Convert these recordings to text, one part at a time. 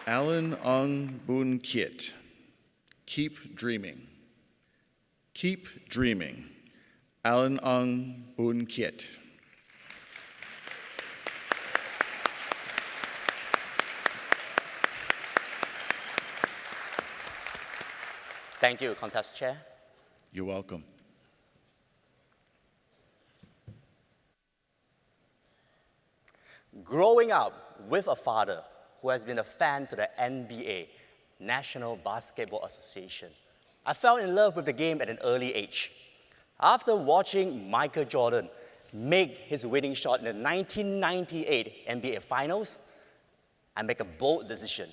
Ang Boon Kiat. Keep dreaming. Keep dreaming. Ang Boon Kiat. Thank you, Contest Chair. You're welcome. Growing up with a father who has been a fan to the NBA, National Basketball Association, I fell in love with the game at an early age. After watching Michael Jordan make his winning shot in the 1998 NBA Finals, I make a bold decision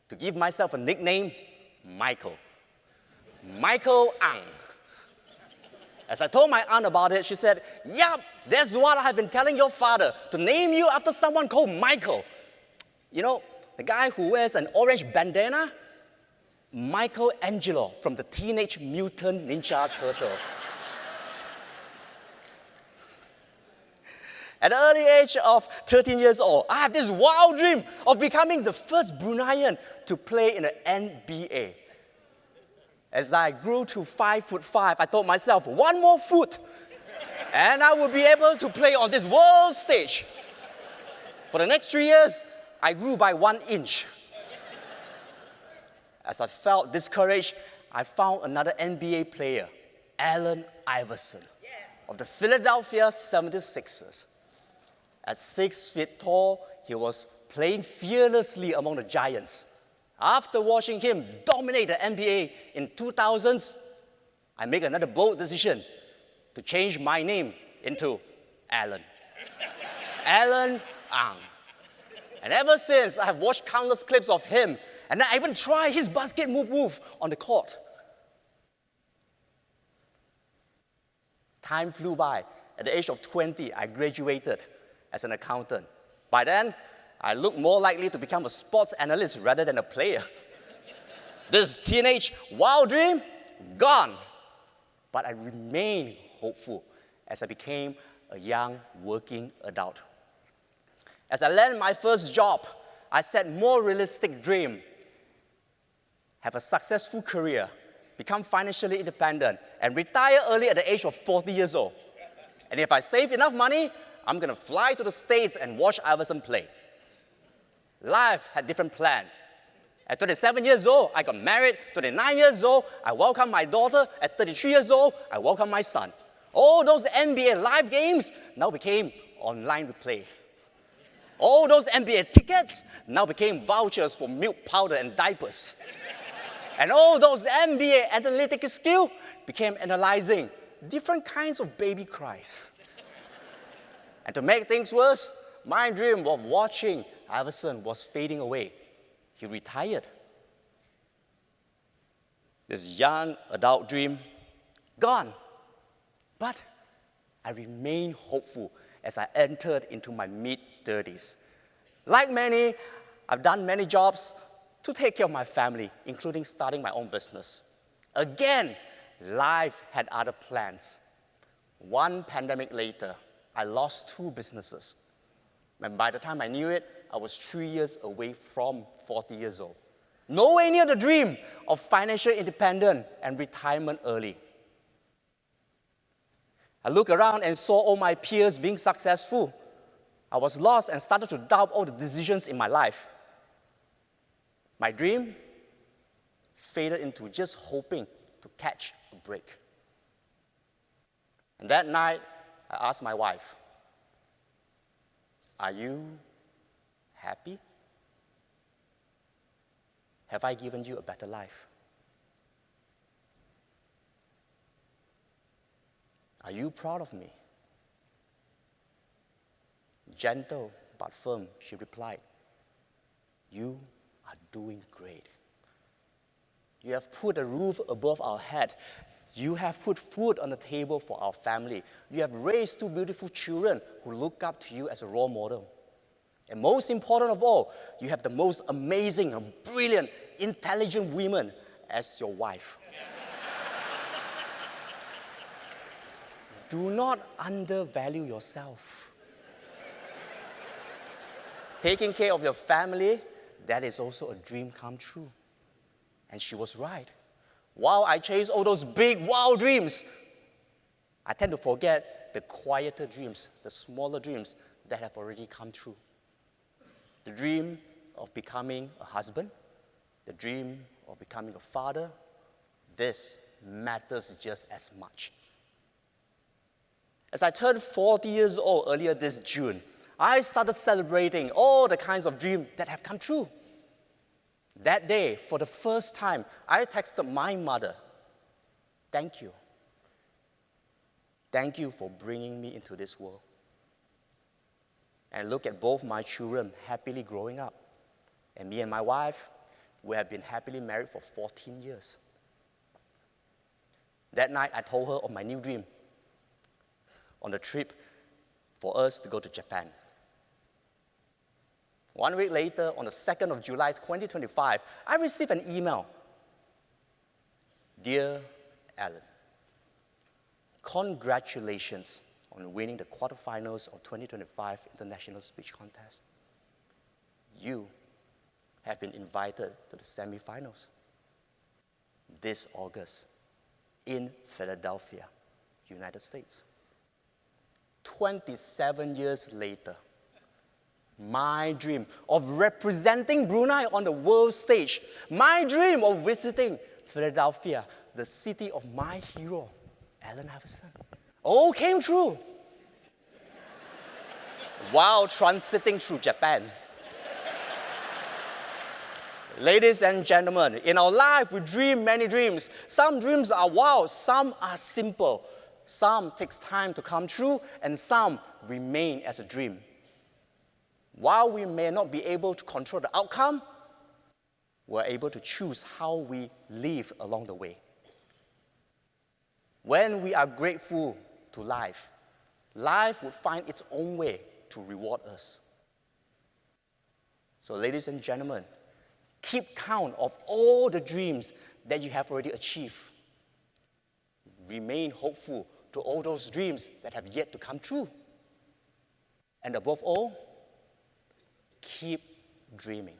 to give myself a nickname, Michael. Michael Ang. As I told my aunt about it, she said, "Yup, that's what I have been telling your father, to name you after someone called Michael. You know, the guy who wears an orange bandana? Michelangelo from the Teenage Mutant Ninja Turtle." At the early age of 13 years old, I have this wild dream of becoming the first Bruneian to play in the NBA. As I grew to 5'5", I told myself, one more foot, and I would be able to play on this world stage. For the next 3 years, I grew by 1 inch. As I felt discouraged, I found another NBA player, Allen Iverson, of the Philadelphia 76ers. At 6 feet tall, he was playing fearlessly among the giants. After watching him dominate the NBA in 2000s, I made another bold decision to change my name into Allen. Allen Ang. And ever since, I have watched countless clips of him, and I even tried his basket move on the court. Time flew by. At the age of 20, I graduated as an accountant. By then, I looked more likely to become a sports analyst rather than a player. This teenage wild dream, gone. But I remained hopeful as I became a young working adult. As I landed my first job, I set more realistic dream: have a successful career, become financially independent, and retire early at the age of 40 years old. And if I save enough money, I'm gonna fly to the States and watch Iverson play. Life had different plans. At 27 years old, I got married. 29 years old, I welcomed my daughter. At 33 years old, I welcomed my son. All those NBA live games now became online replay. All those NBA tickets now became vouchers for milk powder and diapers. And all those NBA analytic skills became analyzing different kinds of baby cries. And to make things worse, my dream of watching Iverson was fading away. He retired. This young adult dream, gone. But I remained hopeful as I entered into my mid-30s. Like many, I've done many jobs to take care of my family, including starting my own business. Again, life had other plans. One pandemic later, I lost 2 businesses. And by the time I knew it, I was 3 years away from 40 years old. Nowhere near the dream of financial independence and retirement early. I looked around and saw all my peers being successful. I was lost and started to doubt all the decisions in my life. My dream faded into just hoping to catch a break. And that night, I asked my wife, "Are you happy? Have I given you a better life? Are you proud of me?" Gentle but firm, she replied, "You are doing great. You have put a roof above our head. You have put food on the table for our family. You have raised 2 beautiful children who look up to you as a role model. And most important of all, you have the most amazing and brilliant, intelligent women as your wife. Do not undervalue yourself. Taking care of your family that is also a dream come true. And she was right. While I chase all those big, wild dreams, I tend to forget the quieter dreams, the smaller dreams that have already come true. The dream of becoming a husband, the dream of becoming a father, this matters just as much. As I turned 40 years old earlier this June, I started celebrating all the kinds of dreams that have come true. That day, for the first time, I texted my mother, "Thank you. Thank you for bringing me into this world." And look at both my children happily growing up. And me and my wife, we have been happily married for 14 years. That night, I told her of my new dream on the trip for us to go to Japan. 1 week later, on the 2nd of July, 2025, I received an email. "Dear Alan, congratulations on winning the quarterfinals of 2025 International Speech Contest. You have been invited to the semifinals this August in Philadelphia, United States." 27 years later, my dream of representing Brunei on the world stage, my dream of visiting Philadelphia, the city of my hero, Allen Iverson, all came true while transiting through Japan. Ladies and gentlemen, in our life, we dream many dreams. Some dreams are wild, some are simple. Some takes time to come true, and some remain as a dream. While we may not be able to control the outcome, we're able to choose how we live along the way. When we are grateful to life, life would find its own way to reward us. So, ladies and gentlemen, keep count of all the dreams that you have already achieved. Remain hopeful to all those dreams that have yet to come true. And above all, keep dreaming.